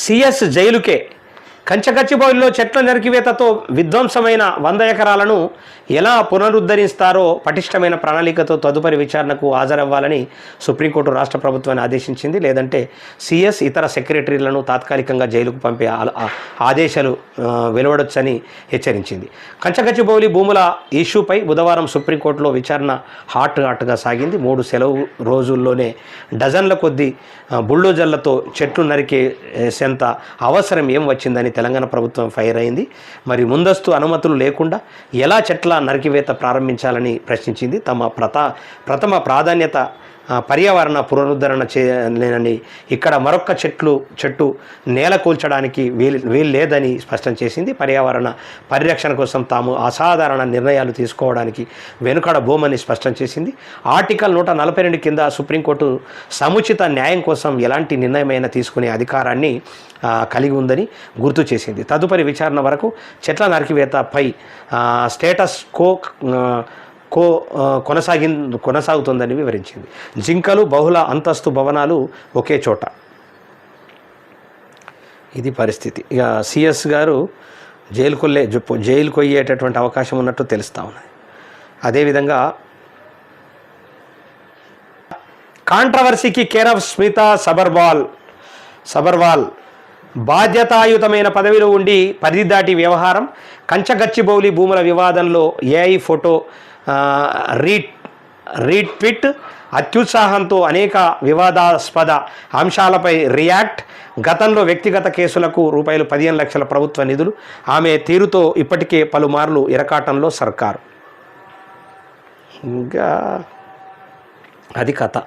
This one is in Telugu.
సిఎస్ జైలుకే. కంచగచ్చిబౌలిలో చెట్ల నరికివేతతో విధ్వంసమైన 100 ఎకరాలను ఎలా పునరుద్ధరిస్తారో పటిష్టమైన ప్రణాళికతో తదుపరి విచారణకు హాజరవ్వాలని సుప్రీంకోర్టు రాష్ట్ర ప్రభుత్వాన్ని ఆదేశించింది. లేదంటే సిఎస్ ఇతర సెక్రటరీలను తాత్కాలికంగా జైలుకు పంపే ఆదేశాలు వెలువడొచ్చని హెచ్చరించింది. కంచగచ్చిబౌలి భూముల ఇష్యూపై బుధవారం సుప్రీంకోర్టులో విచారణ హాట్గా సాగింది. 3 సెలవు రోజుల్లోనే డజన్ల కొద్దీ బుల్డోజర్లతో చెట్లు నరికేసేంత అవసరం ఏం వచ్చిందని తెలంగాణ ప్రభుత్వం ఫైర్ అయింది. మరి ముందస్తు అనుమతులు లేకుండా ఎలా చెట్ల నరికివేత ప్రారంభించాలని ప్రశ్నించింది. ప్రథమ ప్రాధాన్యత పర్యావరణ పునరుద్ధరణ చేయలేనని, ఇక్కడ మరొక్క చెట్టు నేల కూల్చడానికి వీలు లేదని స్పష్టం చేసింది. పర్యావరణ పరిరక్షణ కోసం తాము అసాధారణ నిర్ణయాలు తీసుకోవడానికి వెనుకడబోమని స్పష్టం చేసింది. ఆర్టికల్ 142 కింద సుప్రీంకోర్టు సముచిత న్యాయం కోసం ఎలాంటి నిర్ణయమైనా తీసుకునే అధికారాన్ని కలిగి ఉందని గుర్తు చేసింది. తదుపరి విచారణ వరకు చెట్ల నరికివేతపై స్టేటస్ కో కొనసాగుతుందని వివరించింది. జింకలు, బహుళ అంతస్తు భవనాలు ఒకే చోట, ఇది పరిస్థితి. ఇక సిఎస్ గారు జైలుకు పోయేటటువంటి అవకాశం ఉన్నట్టు తెలుస్తూ ఉన్నది. అదేవిధంగా కాంట్రవర్సీకి కేర్ ఆఫ్ స్మితా సబర్వాల్ బాధ్యతాయుతమైన పదవిలో ఉండి పరిధి దాటి వ్యవహారం. కంచగచ్చిబౌలి భూముల వివాదంలో ఏఐ ఫోటో రీట్వీట్, అత్యుత్సాహంతో అనేక వివాదాస్పద అంశాలపై రియాక్ట్. గతంలో వ్యక్తిగత కేసులకు రూపాయలు 15 లక్షల ప్రభుత్వ నిధులు. ఆమె తీరుతో ఇప్పటికే పలుమార్లు ఇరకాటంలో సర్కారు. ఇంకా అది కథ.